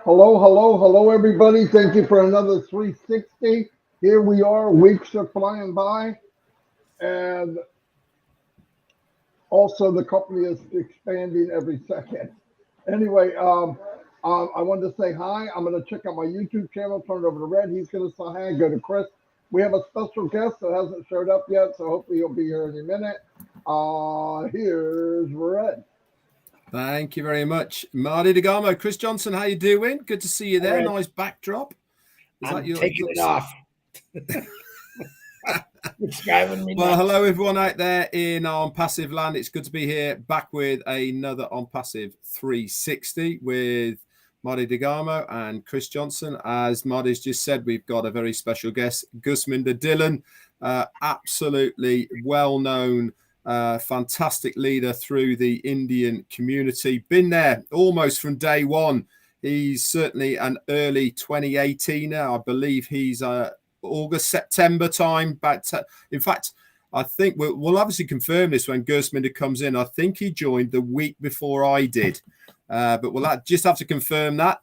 Hello, hello, hello, everybody. Thank you for another 360. Here we are. Weeks are flying by, and also the company is expanding every second. Anyway, I wanted to say hi. I'm going to check out my YouTube channel, turn it over to Red. He's going to say hi and go to Chris. We have a special guest that hasn't showed up yet, so hopefully he'll be here any minute. Here's Red. Thank you very much, Marty DeGamo. Chris Johnson, how you doing? Good to see you there. Nice backdrop. I'm taking it off. It's driving me nuts. Well, hello everyone out there in ONPASSIVE land. It's good to be here back with another ONPASSIVE 360 with Marty DeGamo and Chris Johnson. As Marty's just said, we've got a very special guest, Gursminder Dhillon, absolutely well-known, fantastic leader through the Indian community. Been there almost from day one. He's certainly an early 2018er. I believe he's August, September time. But in fact, I think we'll obviously confirm this when Gursminder comes in. I think he joined the week before I did, but we'll just have to confirm that.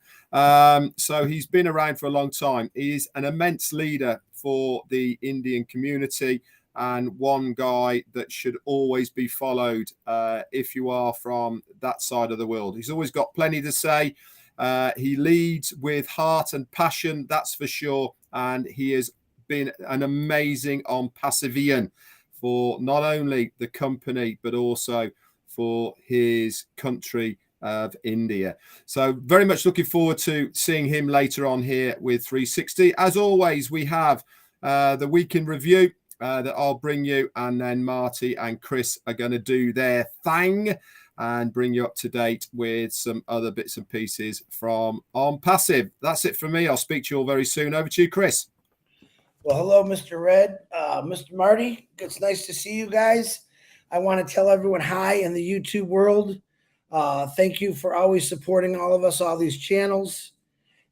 So he's been around for a long time. He's an immense leader for the Indian community and one guy that should always be followed if you are from that side of the world. He's always got plenty to say. He leads with heart and passion, that's for sure. And he has been an amazing ONPASSIVian for not only the company, but also for his country of India. So very much looking forward to seeing him later on here with 360. As always, we have the week in review that I'll bring you, and then Marty and Chris are going to do their thing and bring you up to date with some other bits and pieces from ONPASSIVE. That's it for me. I'll speak to you all very soon. Over to you, Chris. Well, hello, Mr. Red, Mr. Marty. It's nice to see you guys. I want to tell everyone hi in the YouTube world. Thank you for always supporting all of us, all these channels.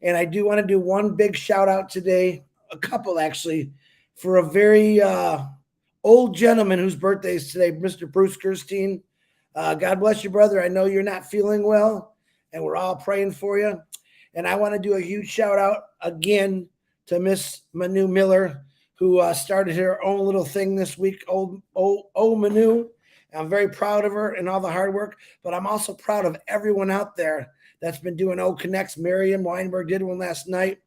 And I do want to do one big shout out today, a couple actually, for a very old gentleman whose birthday is today, Mr. Bruce Gerstein. God bless you, brother. I know you're not feeling well, and we're all praying for you. And I want to do a huge shout out again to Miss Manu Miller, who started her own little thing this week. Oh, Manu. I'm very proud of her and all the hard work, but I'm also proud of everyone out there that's been doing O Connects. Miriam Weinberg did one last night.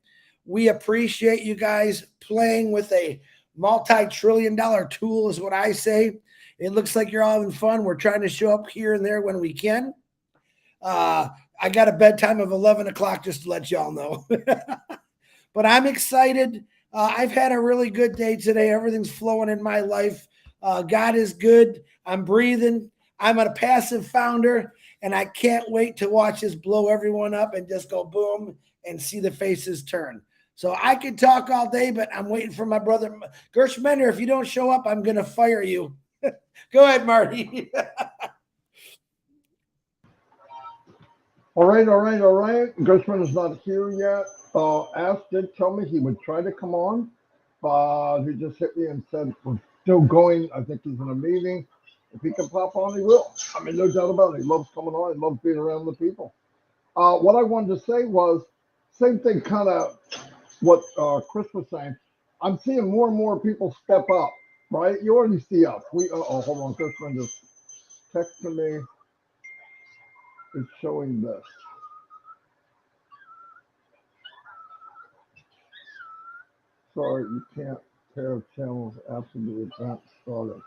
We appreciate you guys playing with a multi-trillion-dollar tool is what I say. It looks like you're all having fun. We're trying to show up here and there when we can. I got a bedtime of 11 o'clock just to let y'all know. But I'm excited. I've had a really good day today. Everything's flowing in my life. God is good. I'm breathing. I'm a passive founder, and I can't wait to watch this blow everyone up and just go boom and see the faces turn. So I could talk all day, but I'm waiting for my brother. Gursminder, if you don't show up, I'm going to fire you. Go ahead, Marty. All right. Gursman is not here yet. Ash did tell me he would try to come on, but he just hit me and said we're still going. I think he's in a meeting. If he can pop on, he will. I mean, no doubt about it. He loves coming on. He loves being around the people. What I wanted to say was same thing, kind of what Chris was saying. I'm seeing more and more people step up, right? You already see us. Hold on. Gursman just texted me. It's showing this. Sorry, you can't pair channels after the event started.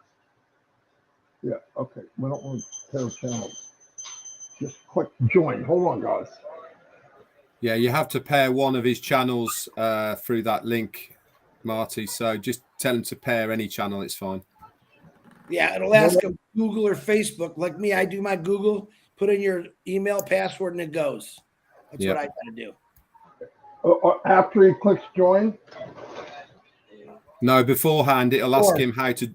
Yeah, okay. We don't want to pair channels. Just click join. Hold on, guys. Yeah, you have to pair one of his channels through that link, Marty. So just tell him to pair any channel. It's fine. Yeah, it'll ask him Google or Facebook. Like me, I do my Google, put in your email password, and it goes. That's what I got to do. After he clicks join? No, beforehand, it'll ask him how to.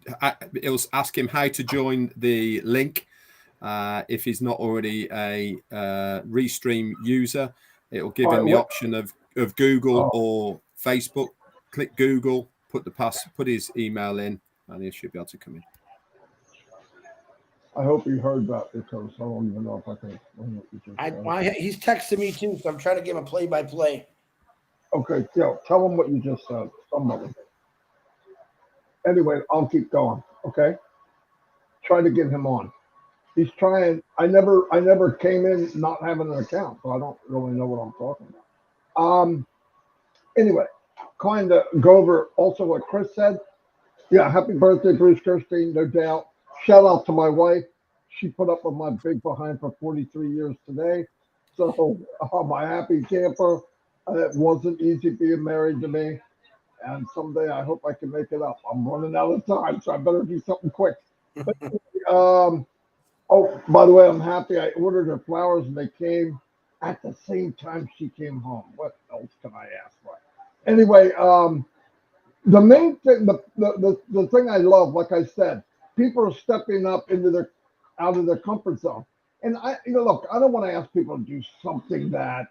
It'll ask him how to join the link. If he's not already a Restream user, it'll give him the option of Google or Facebook. Click Google, put his email in, and he should be able to come in. I hope you heard that because I don't even know if I can explain what you just said. He's texting me too, so I'm trying to give him a play-by-play. Okay, tell him what you just said. Somebody. Anyway, I'll keep going. Okay, try to get him on. He's trying. I never came in not having an account, so I don't really know what I'm talking about. Anyway, kind of go over also what Chris said. Yeah, happy birthday, Bruce Kirstein, no doubt. Shout out to my wife. She put up with my big behind for 43 years today. So I'm a happy camper. It wasn't easy being married to me. And someday I hope I can make it up. I'm running out of time, so I better do something quick. Um, oh, by the way, I'm happy. I ordered her flowers and they came at the same time she came home. What else can I ask for? Anyway, the main thing, the thing I love, like I said, people are stepping up into their out of their comfort zone. And look, I don't want to ask people to do something that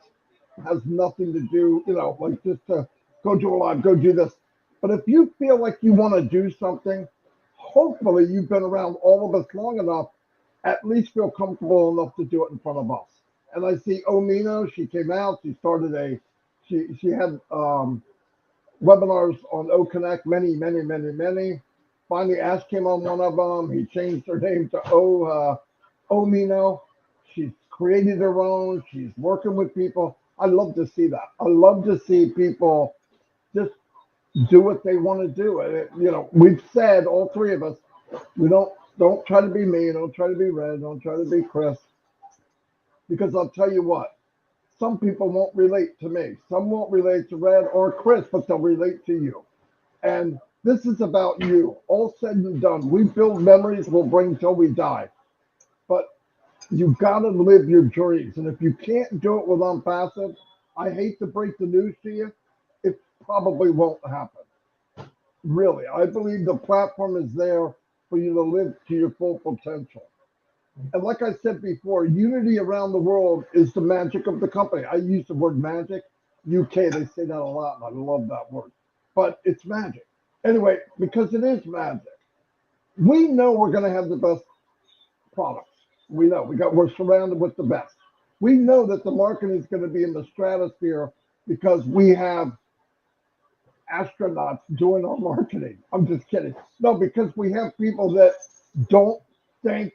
has nothing to do, like just to go do a live, go do this. But if you feel like you want to do something, hopefully you've been around all of us long enough, at least feel comfortable enough to do it in front of us. And I see Omino, she came out, she started she had webinars on OConnect, many. Finally, Ash came on one of them. He changed her name to Omino. She's created her own. She's working with people. I love to see that. I love to see people just do what they want to do. And we've said, all three of us, we don't try to be me, don't try to be Red, don't try to be Chris, because I'll tell you what. Some people won't relate to me. Some won't relate to Red or Chris, but they'll relate to you. And this is about you. All said and done, we build memories we'll bring till we die. But you got to live your dreams. And if you can't do it with ONPASSIVE, I hate to break the news to you, it probably won't happen. Really, I believe the platform is there for you to live to your full potential. And like I said before, unity around the world is the magic of the company. I use the word magic. UK, they say that a lot, and I love that word. But it's magic. Anyway, because it is magic, we know we're going to have the best products. We know we're surrounded with the best. We know that the market is going to be in the stratosphere because we have astronauts doing our marketing. I'm just kidding. No, because we have people that don't think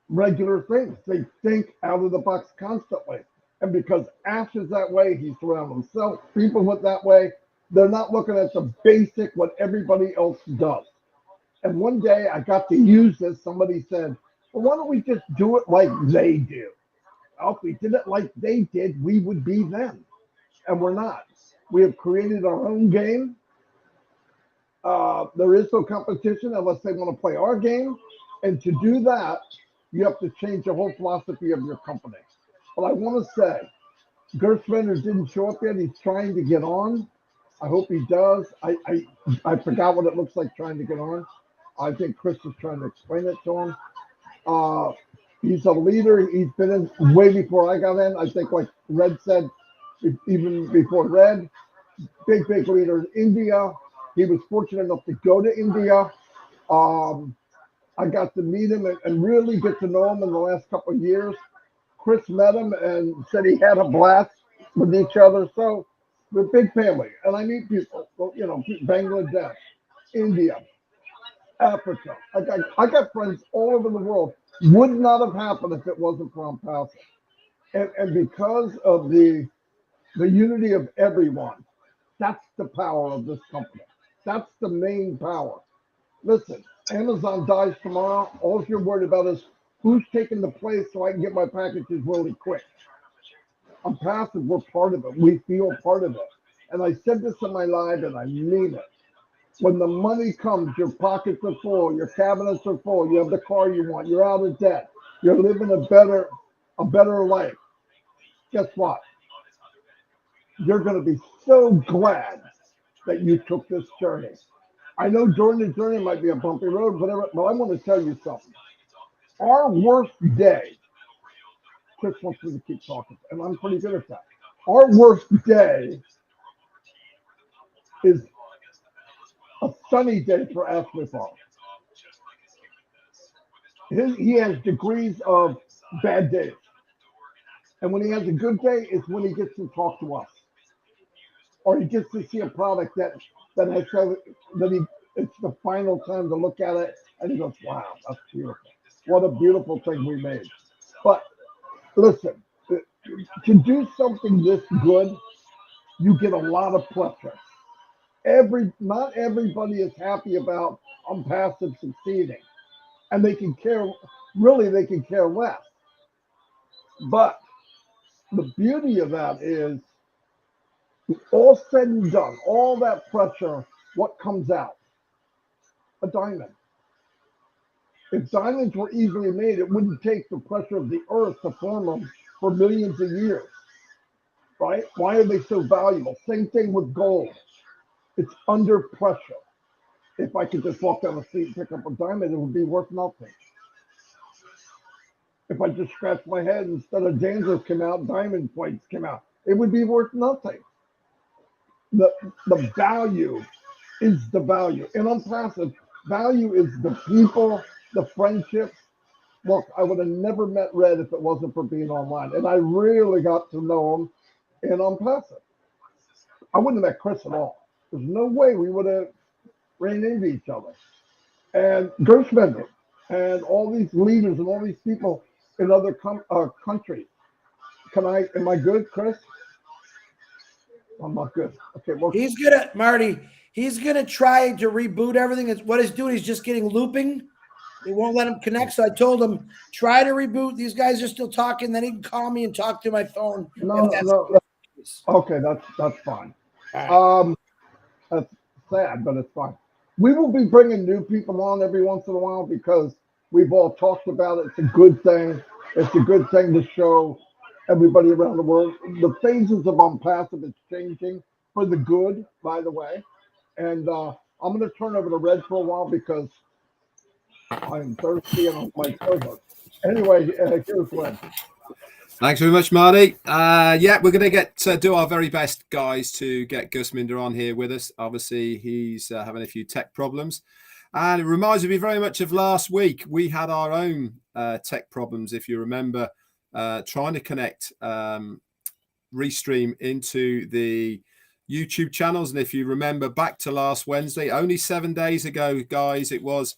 regular things. They think out of the box constantly. And because Ash is that way, he's surrounded himself, people with that way, they're not looking at the basic, what everybody else does. And one day I got to use this. Somebody said, well, why don't we just do it like they do? Well, if we did it like they did, we would be them. And we're not. We have created our own game. There is no competition unless they want to play our game. And to do that, you have to change the whole philosophy of your company. But I want to say, Gursminder didn't show up yet. He's trying to get on. I hope he does. I forgot what it looks like trying to get on. I think Chris is trying to explain it to him. He's a leader. He's been in way before I got in. I think, like Red said, even before Red, big leader in India. He was fortunate enough to go to India. I got to meet him and really get to know him in the last couple of years. Chris met him and said he had a blast with each other. So we're a big family. And I meet people, Bangladesh, India, Africa. I got friends all over the world. Would not have happened if it wasn't for ONPASSIVE. And because of the unity of everyone, that's the power of this company. That's the main power. Listen, Amazon dies tomorrow. All you're worried about is who's taking the place so I can get my packages really quick. ONPASSIVE, we're part of it. We feel part of it. And I said this in my live, and I mean it. When the money comes, your pockets are full, your cabinets are full, you have the car you want, you're out of debt, you're living a better life. Guess what? You're going to be so glad that you took this journey. I know during the journey might be a bumpy road, whatever, but I want to tell you something. Our worst day, Chris wants me to keep talking, and I'm pretty good at that. Our worst day is a sunny day for Amplify. He has degrees of bad days. And when he has a good day, it's when he gets to talk to us. Or he gets to see a product that has so that he it's the final time to look at it and he goes, wow, that's beautiful. What a beautiful thing we made. But listen, to do something this good, you get a lot of pressure. Not everybody is happy about ONPASSIVE succeeding. And they can care less. But the beauty of that is all said and done, all that pressure, what comes out? A diamond. If diamonds were easily made, it wouldn't take the pressure of the earth to form them for millions of years, right? Why are they so valuable? Same thing with gold. It's under pressure. If I could just walk down the street and pick up a diamond, it would be worth nothing. If I just scratch my head, instead of dandruff come out, diamond plates come out, it would be worth nothing. The value is the value. And ONPASSIVE, value is the people, the friendships. Look, I would have never met Red if it wasn't for being online. And I really got to know him in ONPASSIVE. I wouldn't have met Chris at all. There's no way we would have ran into each other. And Gursminder and all these leaders and all these people in other countries. Am I good, Chris? I'm not good. Okay, well, he's gonna, Marty, he's gonna try to reboot everything. What he's doing, he's just getting looping. They won't let him connect. So I told him, try to reboot. These guys are still talking. Then he can call me and talk through my phone. No. Okay, that's fine. Right. That's sad, but it's fine. We will be bringing new people on every once in a while because we've all talked about it. It's a good thing. It's a good thing to show everybody around the world. The phases of ONPASSIVE is changing for the good, by the way. And I'm going to turn over to Red for a while because I'm thirsty and my throat. Anyway, here's Red. Thanks very much, Marty. Yeah, we're going to do our very best, guys, to get Gursminder on here with us. Obviously, he's having a few tech problems. And it reminds me very much of last week. We had our own tech problems, if you remember, trying to connect Restream into the YouTube channels. And if you remember back to last Wednesday, only 7 days ago, guys, it was,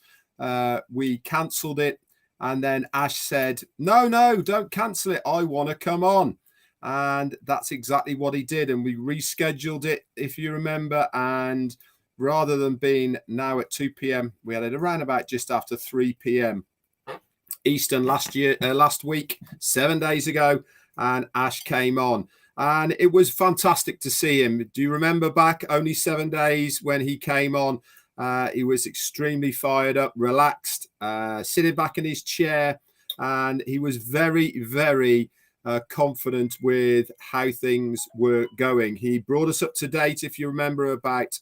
we cancelled it. And then Ash said, no, don't cancel it. I want to come on. And that's exactly what he did. And we rescheduled it, if you remember. And rather than being now at 2 p.m., we had it around about just after 3 p.m. Eastern last week, 7 days ago. And Ash came on. And it was fantastic to see him. Do you remember back only 7 days when he came on? He was extremely fired up, relaxed, sitting back in his chair, and he was very, very confident with how things were going. He brought us up to date, if you remember, about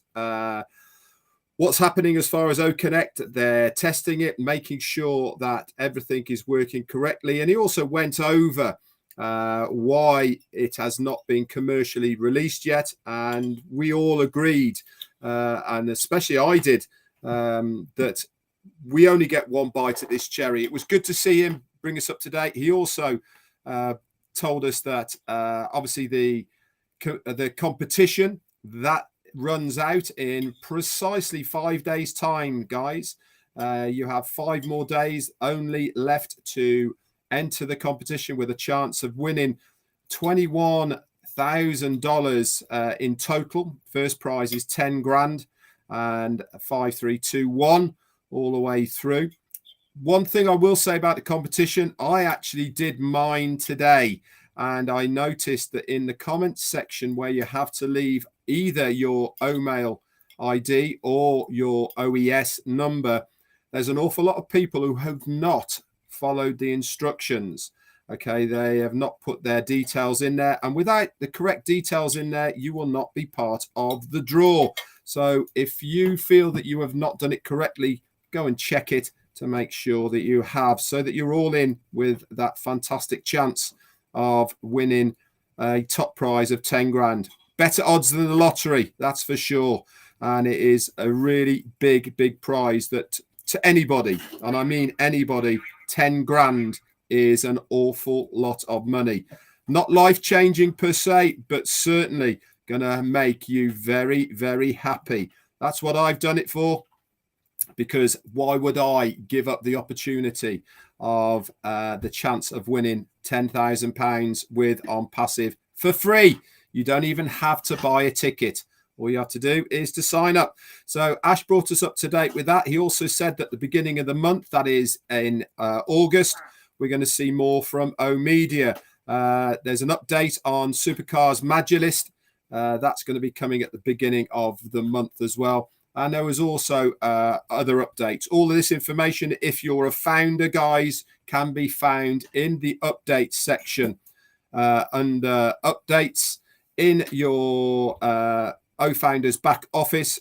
what's happening as far as OConnect. They're testing it, making sure that everything is working correctly. And he also went over why it has not been commercially released yet. And we all agreed, and especially I did, that we only get one bite at this cherry. It was good to see him bring us up to date. He also told us that obviously the competition that runs out in precisely 5 days' time, guys. You have 5 more days only left to enter the competition with a chance of winning $21,000 in total. First prize is 10 grand and 5, 3, 2, 1 all the way through. One thing I will say about the competition, I actually did mine today, and I noticed that in the comments section where you have to leave either your OMail ID or your OES number, there's an awful lot of people who have not followed the instructions. Okay, they have not put their details in there, and without the correct details in there, you will not be part of the draw. So if you feel that you have not done it correctly, go and check it to make sure that you have, so that you're all in with that fantastic chance of winning a top prize of 10 grand. Better odds than the lottery, that's for sure. And it is a really big prize that to anybody, and I mean anybody, 10 grand is an awful lot of money. Not life-changing per se, but certainly going to make you very, very happy. That's what I've done it for, because why would I give up the opportunity of the chance of winning £10,000 with ONPASSIVE for free? You don't even have to buy a ticket. All you have to do is to sign up. So Ash brought us up to date with that. He also said that at the beginning of the month, that is in August, we're going to see more from O-Media. There's an update on Supercars Magilist. That's going to be coming at the beginning of the month as well. And there was also other updates. All of this information, if you're a founder, guys, can be found in the updates section under updates in your O-Founders back office.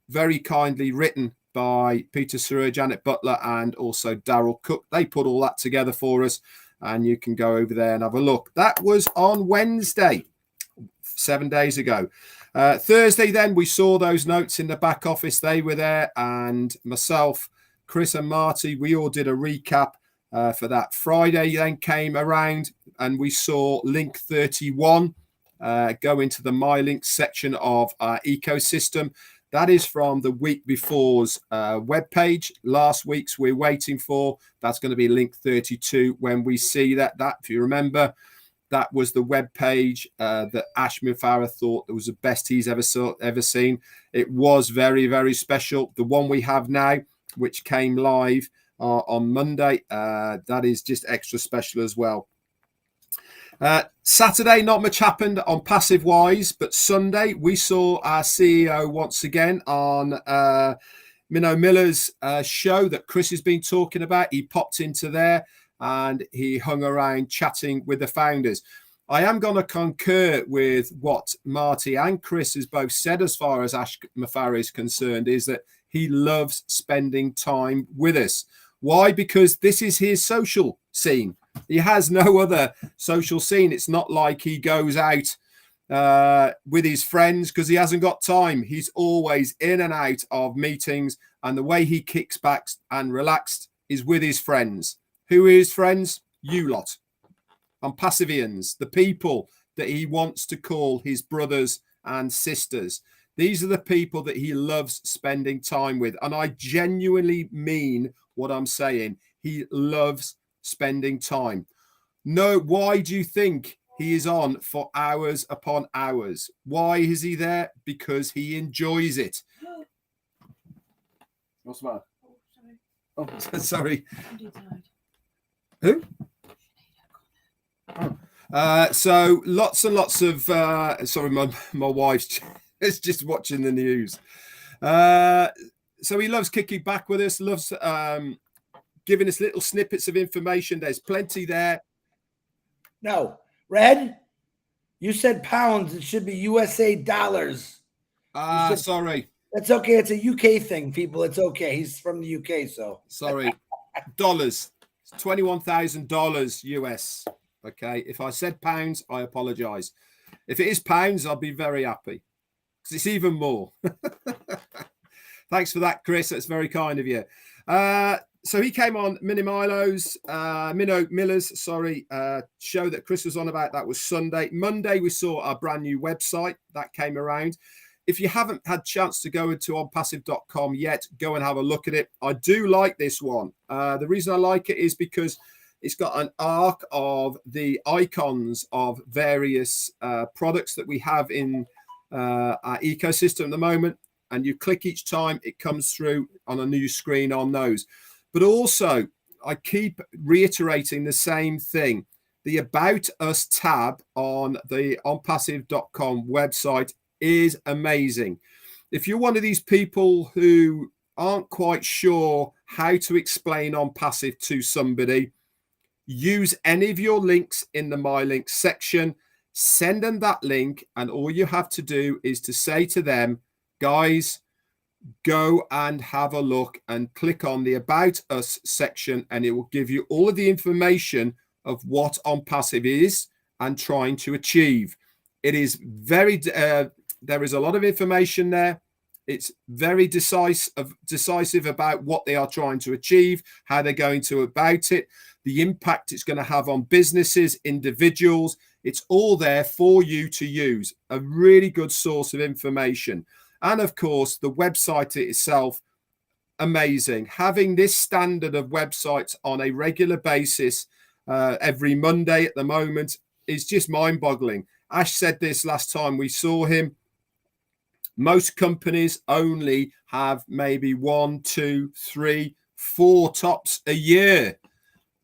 Very kindly written by Peter Surrey, Janet Butler, and also Daryl Cook. They put all that together for us, and you can go over there and have a look. That was on Wednesday, 7 days ago. Thursday, then, we saw those notes in the back office. They were there, and myself, Chris and Marty, we all did a recap for that. Friday then came around, and we saw link 31 go into the My Links section of our ecosystem. That is from the week before's webpage. Last week's we're waiting for. That's going to be link 32 when we see that. That, if you remember, that was the web page that Ash Mufareh thought that was the best he's ever seen. It was very, very special. The one we have now, which came live on Monday, that is just extra special as well. Saturday, not much happened on passive wise, but Sunday we saw our CEO once again on Minnow Miller's show that Chris has been talking about. He popped into there and he hung around chatting with the founders. I am going to concur with what Marty and Chris has both said as far as Ash Mufareh is concerned, is that he loves spending time with us. Why? Because this is his social scene. He has no other social scene. It's not like he goes out with his friends because he hasn't got time. He's always in and out of meetings, and the way he kicks back and relaxed is with his friends. Who are his friends? You lot. ONPASSIVians, the people that he wants to call his brothers and sisters. These are the people that he loves spending time with. And I genuinely mean what I'm saying. He loves spending time. No, why do you think he is on for hours upon hours? Why is he there? Because he enjoys it. What's the matter? Oh, sorry. Who? So lots and lots of sorry, my wife's is just watching the news. So he loves kicking back with us, loves giving us little snippets of information. There's plenty there. No, Red, you said pounds. It should be USA dollars. Sorry. That's okay. It's a UK thing, people. It's okay. He's from the UK, so. Sorry. Dollars. It's $21,000 US. Okay. If I said pounds, I apologize. If it is pounds, I'll be very happy because it's even more. Thanks for that, Chris. That's very kind of you. So he came on Minnow Miller's show that Chris was on about. That was Sunday. Monday, we saw our brand new website that came around. If you haven't had a chance to go into onpassive.com yet, go and have a look at it. I do like this one. The reason I like it is because it's got an arc of the icons of various products that we have in our ecosystem at the moment. And you click each time, it comes through on a new screen on those. But also, I keep reiterating the same thing. The About Us tab on the onpassive.com website is amazing. If you're one of these people who aren't quite sure how to explain ONPASSIVE to somebody, use any of your links in the My Links section, send them that link, and all you have to do is to say to them, guys, go and have a look and click on the About Us section, and it will give you all of the information of what ONPASSIVE is and trying to achieve. It is very, there is a lot of information there. It's very decisive about what they are trying to achieve, how they're going to about it, the impact it's going to have on businesses, individuals. It's all there for you to use. A really good source of information. And of course, the website itself, amazing. Having this standard of websites on a regular basis every Monday at the moment is just mind-boggling. Ash said this last time we saw him. Most companies only have maybe 1, 2, 3, 4 tops a year,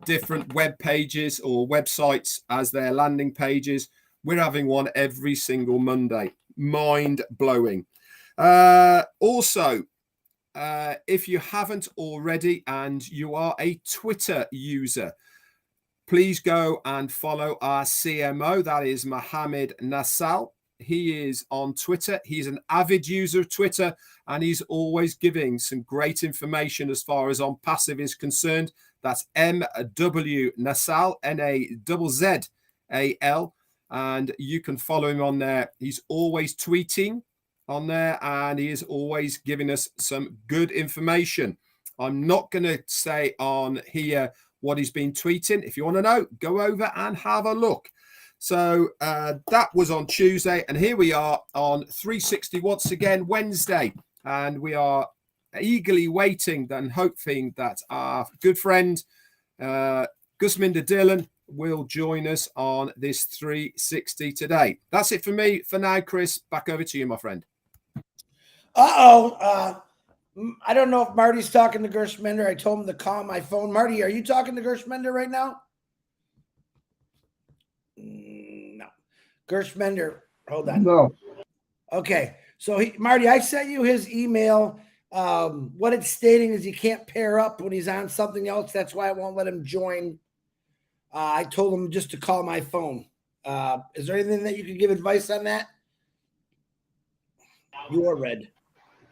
different web pages or websites as their landing pages. We're having one every single Monday. Mind-blowing. Also, if you haven't already and you are a Twitter user, please go and follow our CMO. That is Mohammed Nassal. He is on Twitter. He's an avid user of Twitter, and he's always giving some great information as far as ONPASSIVE is concerned. That's MW Nassal, Nazzal. And you can follow him on there. He's always tweeting on there, and he is always giving us some good information. I'm not going to say on here what he's been tweeting. If you want to know, go over and have a look. So that was on Tuesday, and here we are on 360 once again, Wednesday, and we are eagerly waiting and hoping that our good friend Gursminder Dhillon will join us on this 360 today. That's it for me for now, Chris. Back over to you, my friend. I don't know if Marty's talking to Gursminder. I told him to call my phone. Marty, are you talking to Gursminder right now? No. Gursminder, hold on. No. Okay. So, Marty, I sent you his email. What it's stating is he can't pair up when he's on something else. That's why I won't let him join. I told him just to call my phone. Is there anything that you could give advice on that? You are Red.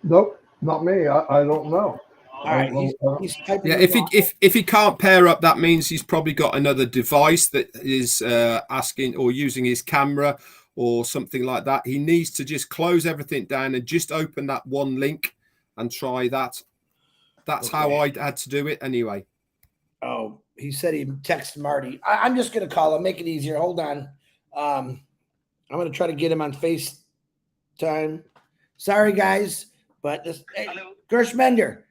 Nope, not me. I don't know. All right. He's typing. Yeah, if he can't pair up, that means he's probably got another device that is asking or using his camera or something like that. He needs to just close everything down and just open that one link and try that. That's how I had to do it anyway. Oh, he said he texted Marty. I'm just going to call him, make it easier. Hold on. I'm going to try to get him on FaceTime. Sorry, guys, but this, hey, Gursminder,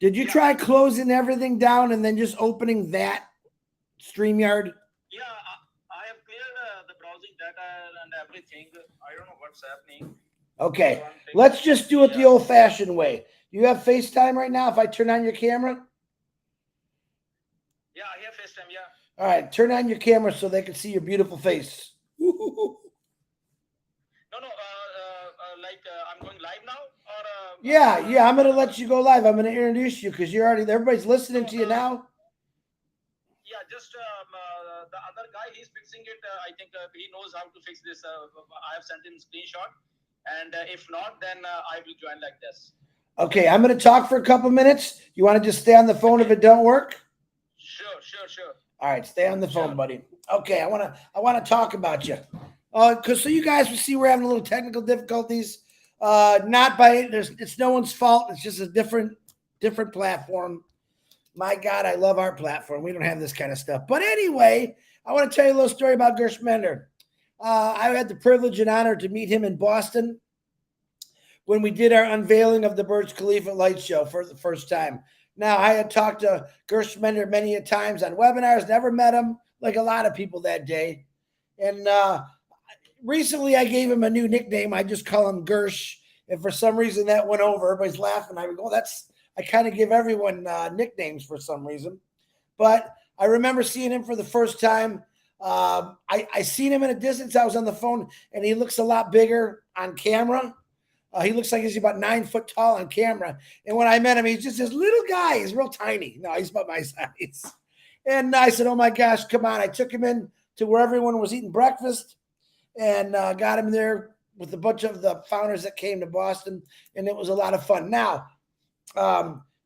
did you try closing everything down and then just opening that StreamYard? Yeah, I have cleared the browsing data and everything. I don't know what's happening. Okay, let's just do it the old-fashioned way. You have FaceTime right now if I turn on your camera? Yeah, I have FaceTime, yeah. All right, turn on your camera so they can see your beautiful face. No, I'm going live now? Or Yeah, I'm going to let you go live. I'm going to introduce you because you're already, everybody's listening to you now. Yeah, just the other guy, he's fixing it. I think he knows how to fix this. I have sent him a screenshot. And if not, then I will join like this. Okay, I'm going to talk for a couple minutes. You want to just stay on the phone if it don't work? Sure. All right, stay on the phone, buddy. Okay, I want to talk about you. So you guys will see we're having a little technical difficulties. Not by it's no one's fault. It's just a different platform. My God, I love our platform. We don't have this kind of stuff. But anyway, I want to tell you a little story about Gursminder. I had the privilege and honor to meet him in Boston when we did our unveiling of the Burj Khalifa light show for the first time. Now, I had talked to Gursminder many a times on webinars, never met him like a lot of people that day. And recently, I gave him a new nickname. I just call him Gersh. And for some reason, that went over. Everybody's laughing. I go, I kind of give everyone nicknames for some reason. But I remember seeing him for the first time. I seen him in a distance. I was on the phone, and he looks a lot bigger on camera. He looks like he's about 9 foot tall on camera. And when I met him, he's just this little guy. He's real tiny. No, he's about my size. And I said, oh, my gosh, come on. I took him in to where everyone was eating breakfast and got him there with a bunch of the founders that came to Boston. And it was a lot of fun. Now,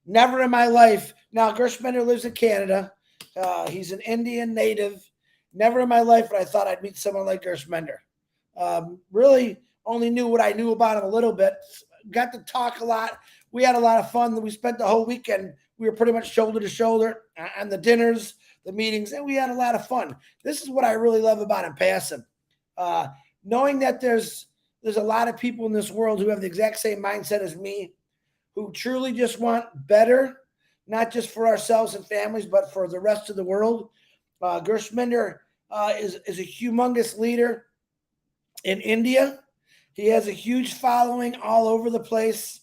never in my life. Now, Gursminder lives in Canada. He's an Indian native. Never in my life would I thought I'd meet someone like Gursminder. Really only knew what I knew about him a little bit got to talk a lot. We had a lot of fun. We spent the whole weekend. We were pretty much shoulder to shoulder on the dinners, the meetings, and we had a lot of fun. This is what I really love about ONPASSIVE. Knowing that there's a lot of people in this world who have the exact same mindset as me, who truly just want better, not just for ourselves and families, but for the rest of the world. Gursminder is a humongous leader in India. He has a huge following all over the place.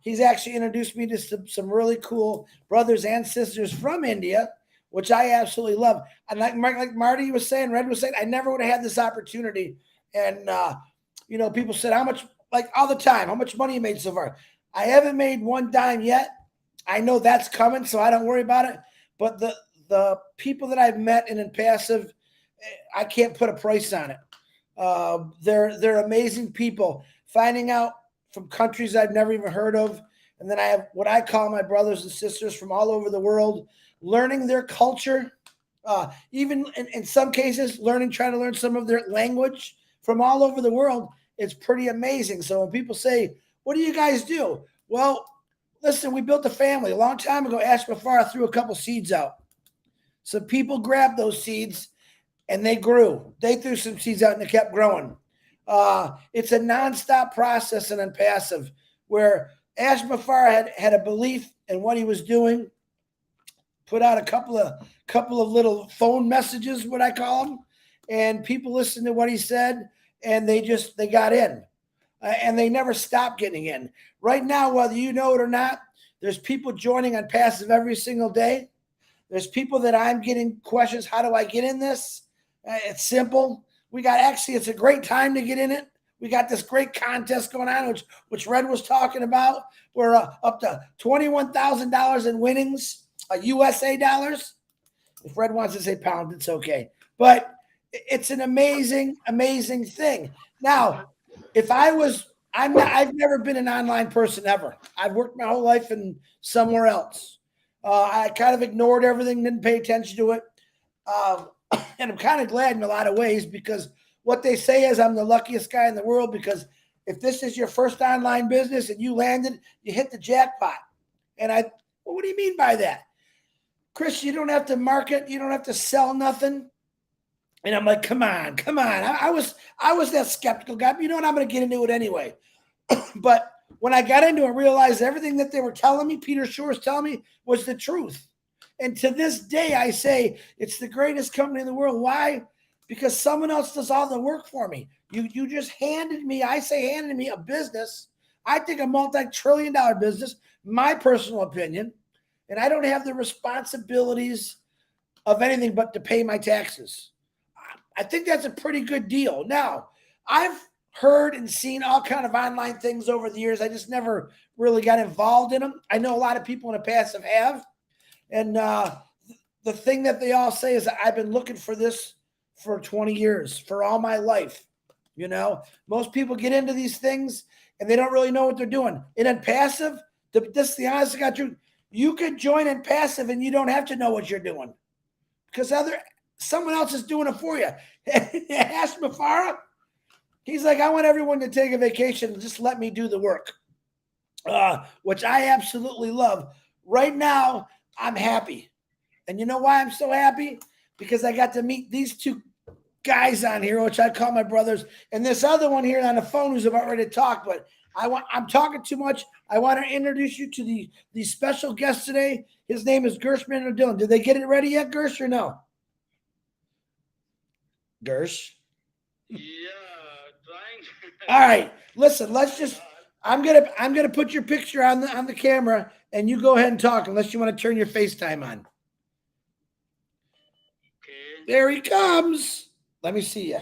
He's actually introduced me to some really cool brothers and sisters from India, which I absolutely love. And like Marty was saying, Red was saying, I never would have had this opportunity. And, you know, people said, how much, like all the time, how much money you made so far? I haven't made one dime yet. I know that's coming, so I don't worry about it. But the people that I've met in ONPASSIVE, I can't put a price on it. They're amazing people. Finding out from countries I've never even heard of. And then I have what I call my brothers and sisters from all over the world, learning their culture, even in some cases, trying to learn some of their language from all over the world. It's pretty amazing. So when people say, what do you guys do? Well, listen, we built a family. A long time ago, Ashmafara threw a couple seeds out. So people grabbed those seeds and they grew. They threw some seeds out and they kept growing. It's a nonstop process in ONPASSIVE where Ashmafara had a belief in what he was doing, put out a couple of little phone messages, what I call them, and people listened to what he said, and they got in, and they never stopped getting in. Right now, whether you know it or not, there's people joining ONPASSIVE every single day. There's people that I'm getting questions, how do I get in this? It's simple. It's a great time to get in it. We got this great contest going on, which Red was talking about. We're up to $21,000 in winnings, USA dollars. If Red wants to say pound, it's okay. But it's an amazing, amazing thing. Now, I've never been an online person ever. I've worked my whole life in somewhere else. I kind of ignored everything, didn't pay attention to it. And I'm kind of glad in a lot of ways, because what they say is I'm the luckiest guy in the world, because if this is your first online business and you landed, you hit the jackpot. And well, what do you mean by that? Chris, you don't have to market. You don't have to sell nothing. And I'm like, come on. I was that skeptical guy. But you know what? I'm going to get into it anyway. But when I got into it, I realized everything that they were telling me, Peter Shore's telling me, was the truth. And to this day, I say it's the greatest company in the world. Why? Because someone else does all the work for me. You just handed me a business. I think a multi-trillion-dollar business, my personal opinion, and I don't have the responsibilities of anything but to pay my taxes. I think that's a pretty good deal. Now, I've heard and seen all kind of online things over the years. I just never really got involved in them. I know a lot of people in ONPASSIVE have. And the thing that they all say is that I've been looking for this for 20 years, for all my life. You know, most people get into these things and they don't really know what they're doing. In ONPASSIVE, this is the honest to God truth, you could join ONPASSIVE and you don't have to know what you're doing, because someone else is doing it for you. Ask Mafara. He's like, I want everyone to take a vacation and just let me do the work, which I absolutely love. Right now, I'm happy. And you know why I'm so happy? Because I got to meet these two guys on here, which I call my brothers, and this other one here on the phone who's about ready to talk, but I'm talking too much. I want to introduce you to the special guest today. His name is Gursminder Dhillon. Did they get it ready yet, Gurs, or no? Gurs? Yeah, trying. All right. Listen, I'm gonna put your picture on the camera, and you go ahead and talk unless you want to turn your FaceTime on. Okay. There he comes. Let me see you.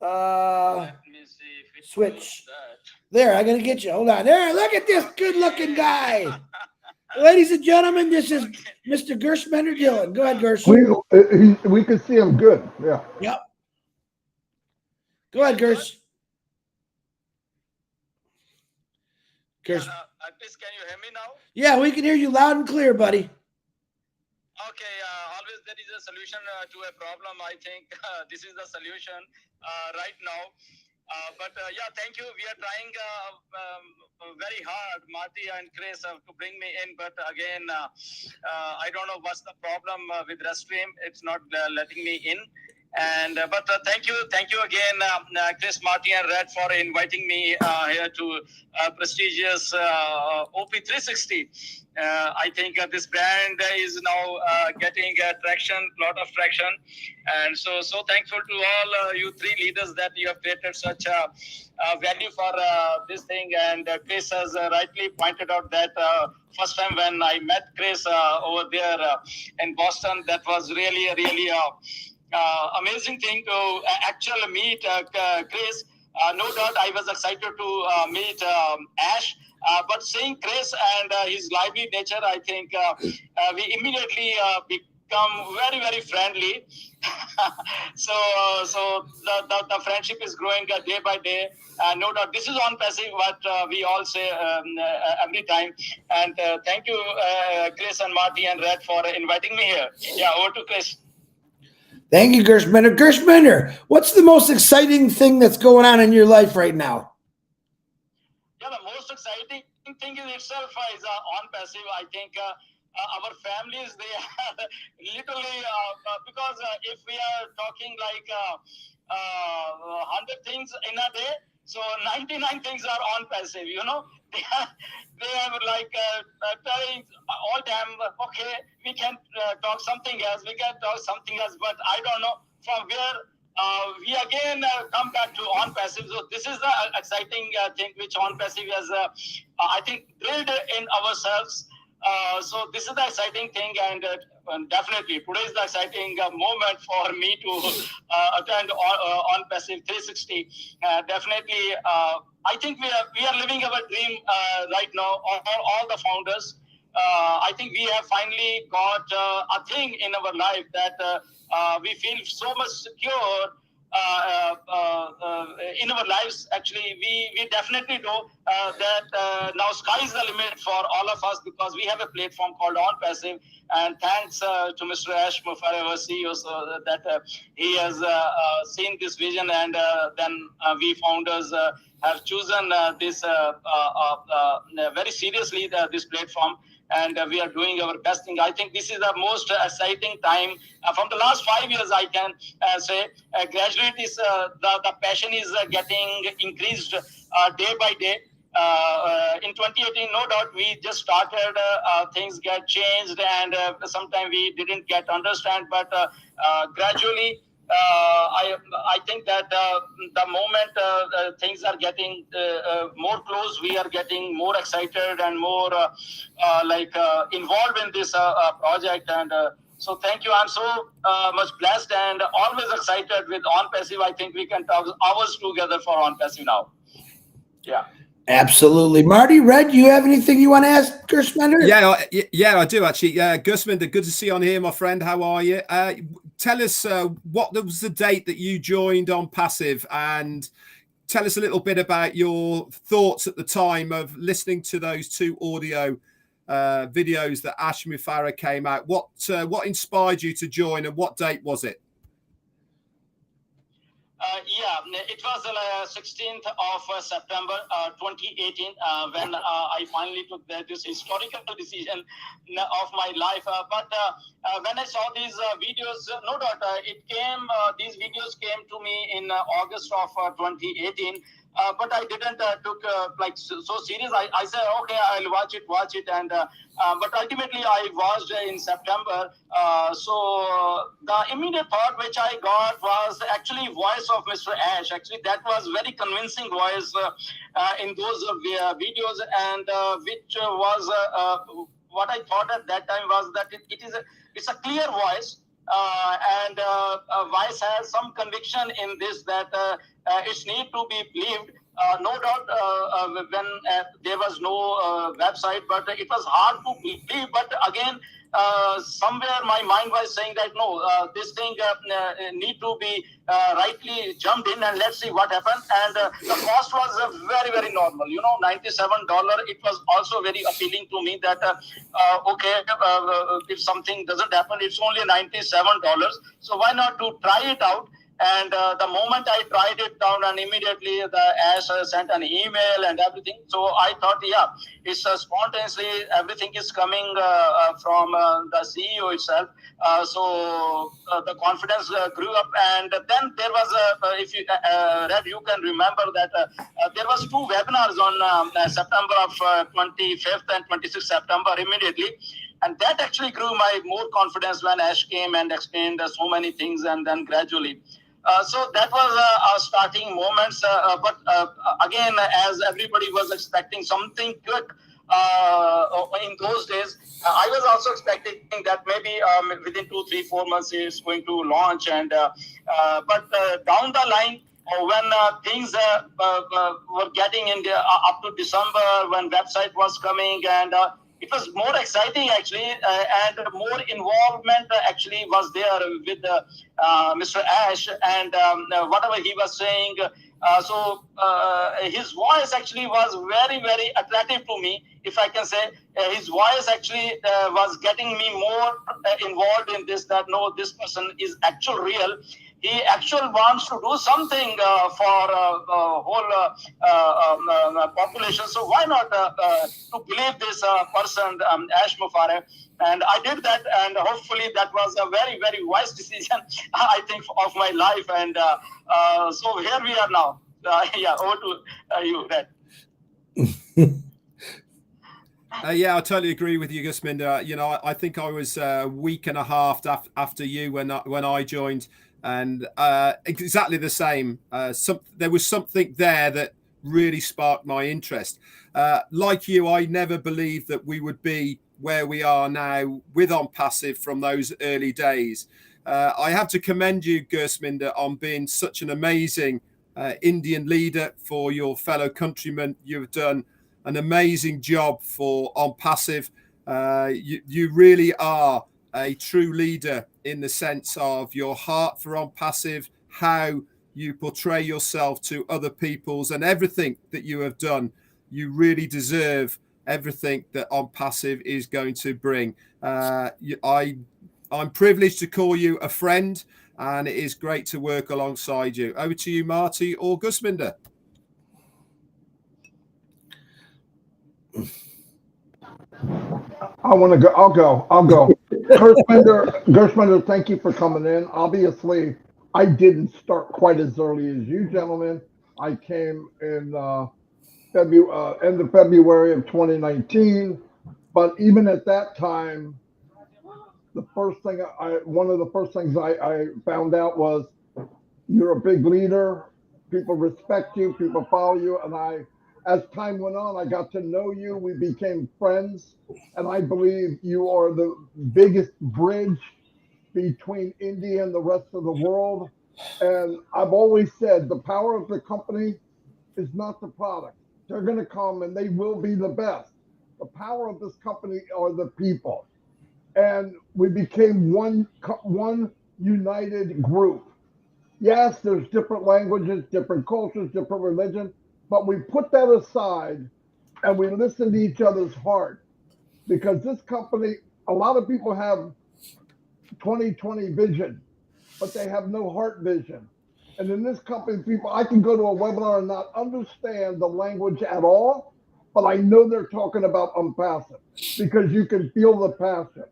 Let me see if it Switch. does that. There, I'm gonna get you. Hold on. There, look at this good-looking guy. Ladies and gentlemen, this is Mr. Gursminder Dhillon. Go ahead, Gurs. We can see him good. Yeah. Yep. Go ahead, Gurs. Gurs. Please, can you hear me now? Yeah, we can hear you loud and clear, buddy. Okay, always there is a solution to a problem. I think this is the solution right now. Yeah, thank you. We are trying very hard, Marty and Chris, to bring me in. But again, I don't know what's the problem with Restream. It's not letting me in. And thank you again, Chris, Marty, and Red for inviting me here to prestigious OP360. I think this brand is now getting lot of traction, and so thankful to all you three leaders that you have created such a value for this thing. And Chris has rightly pointed out that first time when I met Chris over there in Boston, that was really amazing thing to actually meet Chris. No doubt I was excited to meet Ash, but seeing Chris and his lively nature, I think we immediately become very friendly. So the friendship is growing day by day. No doubt this is ONPASSIVE, what we all say every time. And thank you, Chris and Marty and Red, for inviting me here. Yeah, over to Chris. Thank you, Gursminder. Gursminder, what's the most exciting thing that's going on in your life right now? Yeah, the most exciting thing in itself is ONPASSIVE. I think our families, they are literally, because if we are talking like 100 things in a day, so 99 things are ONPASSIVE, you know. They have like telling all time, okay, we can talk something else, but I don't know from where we again come back to ONPASSIVE. So this is the exciting thing which ONPASSIVE has, I think, drilled in ourselves. So this is the exciting thing, and definitely today is the exciting moment for me to attend ONPASSIVE 360. Definitely, I think we are living our dream right now. All the founders, I think we have finally got a thing in our life that we feel so much secure in our lives. Actually, we definitely know that now sky is the limit for all of us, because we have a platform called ONPASSIVE. And thanks to Mr. Ash Mufareh, our CEO, so that he has seen this vision, and then we founders have chosen this very seriously, this platform. And we are doing our best thing. I think this is the most exciting time from the last 5 years. I can say gradually the passion is getting increased day by day. In 2018, no doubt, we just started, things get changed, and sometimes we didn't get understand, but gradually, I think that the moment things are getting more close, we are getting more excited and more involved in this project. And so thank you. I'm so much blessed and always excited with ONPASSIVE. I think we can talk hours together for ONPASSIVE now. Yeah. Absolutely. Marty, Red, you have anything you want to ask Gursminder? Yeah, I do actually. Gursminder, good to see you on here, my friend. How are you? Tell us what was the date that you joined ONPASSIVE, and tell us a little bit about your thoughts at the time of listening to those two audio videos that Ash Mufareh came out. What inspired you to join, and what date was it? It was 16th of September 2018 when I finally took this historical decision of my life. But when I saw these videos, no doubt these videos came to me in August of 2018. But I didn't took so serious. I said, okay, I'll watch it, and but ultimately I watched in September. So the immediate thought which I got was actually voice of Mr. Ash. Actually, that was very convincing voice in those videos, and which was what I thought at that time was that it's a clear voice. And Vice has some conviction in this, that it need to be believed. No doubt when there was no website, but it was hard to believe. But again, somewhere my mind was saying that no, this thing need to be rightly jumped in, and let's see what happens. And the cost was very normal, $97. It was also very appealing to me that okay, if something doesn't happen, it's only $97, so why not to try it out. And the moment I tried it down, and immediately the Ash sent an email and everything. So I thought, yeah, it's spontaneously, everything is coming from the CEO itself. So the confidence grew up. And then there was, if you Red, you can remember that there was 2 webinars on September of 25th and 26th September immediately. And that actually grew my more confidence when Ash came and explained so many things, and then gradually. So that was our starting moments. But again, as everybody was expecting something quick in those days, I was also expecting that maybe within 2, 3, 4 months it's going to launch. And but down the line, when things were getting in up to December, when website was coming, and it was more exciting actually, and more involvement actually was there with Mr. Ash, and whatever he was saying. So his voice actually was very, very attractive to me, if I can say. His voice actually was getting me more involved in this, that no, this person is actual real. He actually wants to do something for whole population. So why not to believe this person, Ash Mufareh? And I did that, and hopefully that was a very, very wise decision, I think, of my life. And so here we are now. Yeah, over to you, Red. Yeah, I totally agree with you, Gursminder. You know, I think I was a week and a half after you when I joined, and exactly the same. There was something there that really sparked my interest. Like you, I never believed that we would be where we are now with ONPASSIVE from those early days. I have to commend you, Gursminder, on being such an amazing Indian leader for your fellow countrymen. You've done an amazing job for ONPASSIVE. You really are a true leader in the sense of your heart for ONPASSIVE, how you portray yourself to other people's, and everything that you have done. You really deserve everything that ONPASSIVE is going to bring. I'm privileged to call you a friend, and it is great to work alongside you. Over to you, Marty or Gursminder. I want to go. I'll go. Gursminder, thank you for coming in. Obviously, I didn't start quite as early as you gentlemen. I came in end of February of 2019. But even at that time, one of the first things I found out was you're a big leader. People respect you. People follow you. And as time went on, I got to know you. We became friends. And I believe you are the biggest bridge between India and the rest of the world. And I've always said the power of the company is not the product. They're going to come and they will be the best. The power of this company are the people. And we became one united group. Yes, there's different languages, different cultures, different religion, but we put that aside and we listen to each other's heart, because this company, a lot of people have 20/20 vision, but they have no heart vision. And in this company, I can go to a webinar and not understand the language at all, but I know they're talking about ONPASSIVE because you can feel the passion.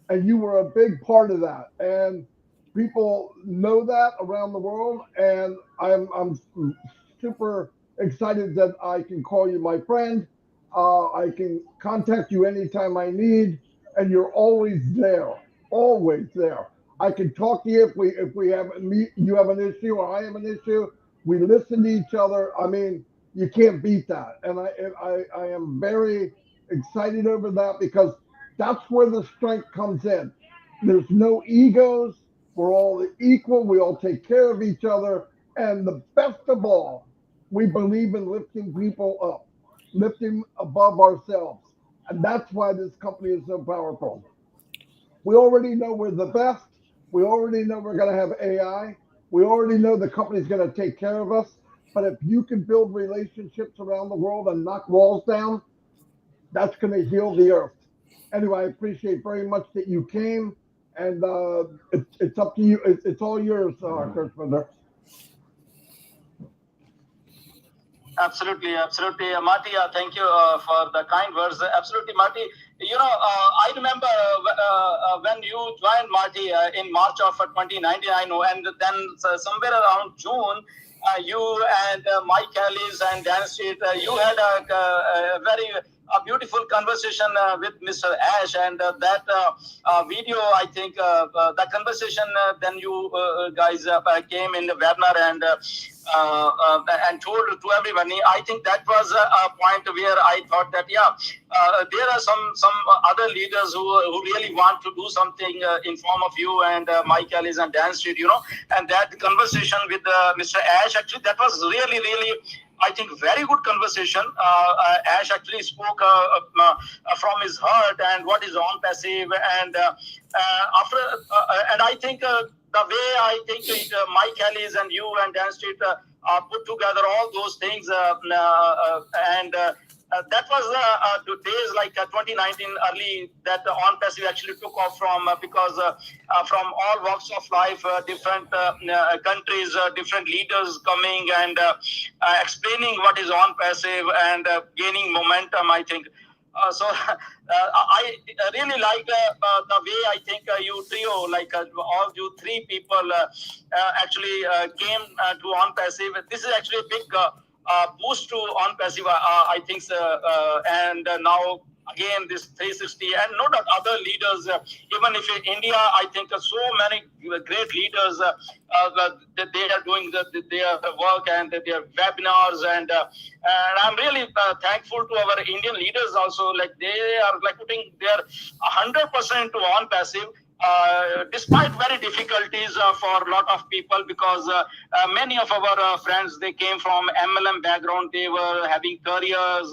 And you were a big part of that. And people know that around the world. And I'm super excited that I can call you my friend. I can contact you anytime I need, and you're always there, always there. I can talk to you if we have you have an issue or I have an issue. We listen to each other. I mean, you can't beat that. And I am very excited over that, because that's where the strength comes in. There's no egos. We're all equal. We all take care of each other. And the best of all, we believe in lifting people up, lifting above ourselves. And that's why this company is so powerful. We already know we're the best. We already know we're going to have AI. We already know the company's going to take care of us. But if you can build relationships around the world and knock walls down, that's going to heal the earth. Anyway, I appreciate very much that you came, and it's up to you. It's all yours, Gursminder. Absolutely, absolutely, Marty. Thank you for the kind words. Absolutely, Marty. You know, I remember when you joined, Marty, in March of 2019. I know, and then somewhere around June, you and Mike Ellis and Dan Street, you had a very beautiful conversation with Mr. Ash, and that video, I think, the conversation. Then you guys came in the webinar and told to everybody. I think that was a point where I thought that there are some other leaders who really want to do something in form of you and Mike Ellis and Dan Street, you know, and that conversation with Mr. Ash, actually that was really, I think, very good conversation. Ash actually spoke from his heart and what is ONPASSIVE, and and I think the way I think Mike Ellis and you and Dan Street put together all those things, and that was days like 2019 early that ONPASSIVE actually took off from, because from all walks of life, different countries, different leaders coming and explaining what is ONPASSIVE and gaining momentum, I think. So I really like the way I think you trio, like all you three people actually came to ONPASSIVE. This is actually a big boost to ONPASSIVE, I think, and now again this 360, and no doubt other leaders, even if in India, I think so many great leaders that they are doing their work and their webinars, and I'm really thankful to our Indian leaders also, like they are like putting their 100% to ONPASSIVE. Despite very difficulties for a lot of people, because many of our friends, they came from MLM background, they were having careers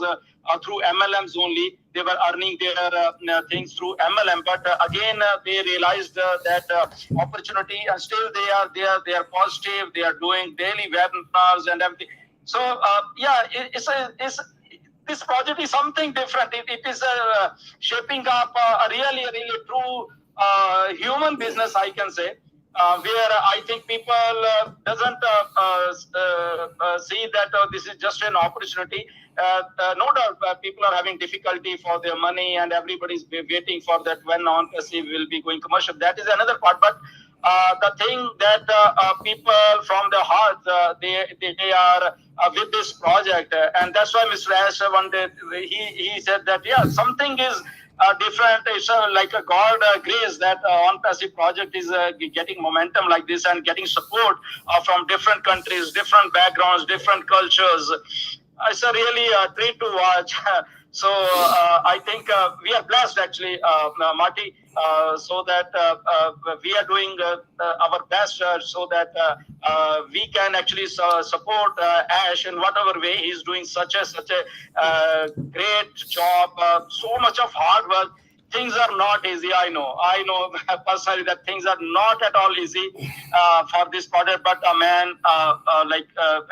through MLMs only, they were earning their things through MLM, but again they realized that opportunity, and still they are positive, they are doing daily webinars and everything. So this project is something different. It is shaping up a really true human business, I can say, where I think people doesn't see that this is just an opportunity. No doubt people are having difficulty for their money, and everybody's waiting for that when ONPASSIVE will be going commercial. That is another part, but the thing that people from the heart, they are with this project, and that's why Mr. Ash one day he said that something is different. It's like a God grace that ONPASSIVE project is getting momentum like this and getting support from different countries, different backgrounds, different cultures. It's a really treat to watch. So I think we are blessed, actually, Marty, so that we are doing our best so that we can actually support Ash in whatever way. He's doing such a great job, so much of hard work. Things are not easy. I know personally that things are not at all easy for this project. But a man like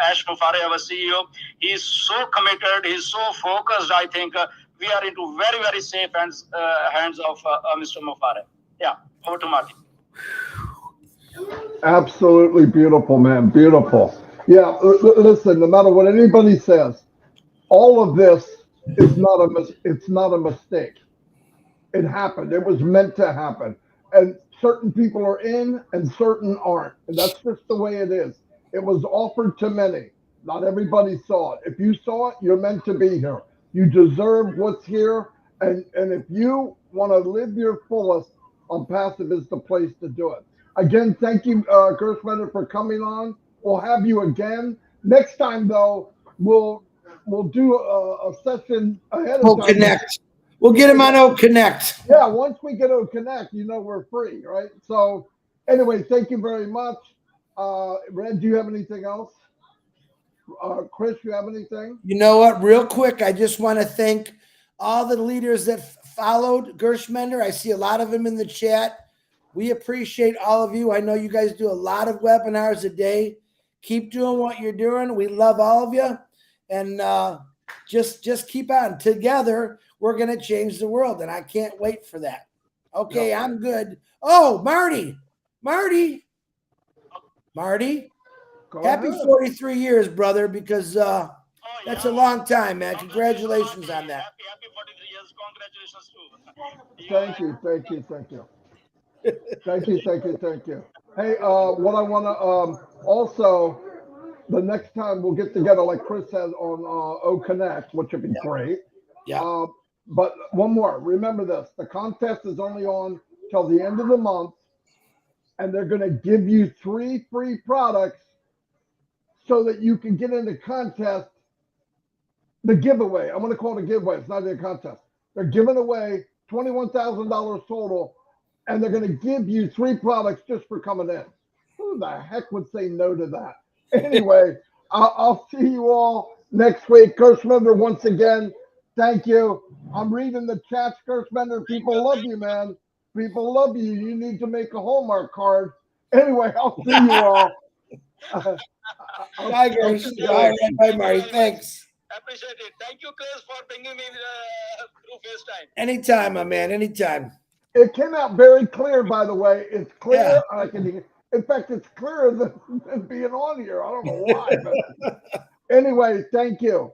Ash Mufare, our CEO, he's so committed. He's so focused. I think we are into very safe hands of Mr. Mufare. Yeah, over to Marty. Absolutely beautiful, man. Beautiful. Yeah. Listen, no matter what anybody says, all of this is it's not a mistake. It happened. It was meant to happen. And certain people are in and certain aren't. And that's just the way it is. It was offered to many. Not everybody saw it. If you saw it, you're meant to be here. You deserve what's here. And if you want to live your fullest, ONPASSIVE is the place to do it. Again, thank you, Gursminder, for coming on. We'll have you again. Next time, though, we'll do a session ahead of time. Connect. We'll get him on OConnect. Yeah, once we get OConnect, we're free, right? So anyway, thank you very much. Red, do you have anything else? Chris, you have anything? You know what? Real quick, I just want to thank all the leaders that followed Gursminder. I see a lot of them in the chat. We appreciate all of you. I know you guys do a lot of webinars a day. Keep doing what you're doing. We love all of you. And just keep on. Together, we're going to change the world, and I can't wait for that. Okay, I'm good. Oh, Marty. Go Happy ahead. 43 years, brother, because that's a long time, man. Congratulations, Congratulations on that. Happy 43 years. Congratulations too. Thank you. Thank you. Hey, what I want to also, the next time we'll get together, like Chris said, on O Connect, which would be great. Yeah. But one more. Remember this: the contest is only on till the end of the month, and they're going to give you 3 free products so that you can get in the contest. The giveaway. I'm going to call it a giveaway. It's not a contest. They're giving away $21,000 total, and they're going to give you 3 products just for coming in. Who the heck would say no to that? Anyway, I'll see you all next week. Gursminder, once again, thank you. I'm reading the chats, Gursminder. People love you, man. People love you. You need to make a Hallmark card. Anyway, I'll see you all. Bye, Gers. Bye, Marty. Thanks. Appreciate it. Thank you, Chris, for bringing me through FaceTime. Anytime, my man. Anytime. It came out very clear, by the way. It's clear. Yeah. I can. In fact, it's clearer than being on here. I don't know why. But anyway, thank you.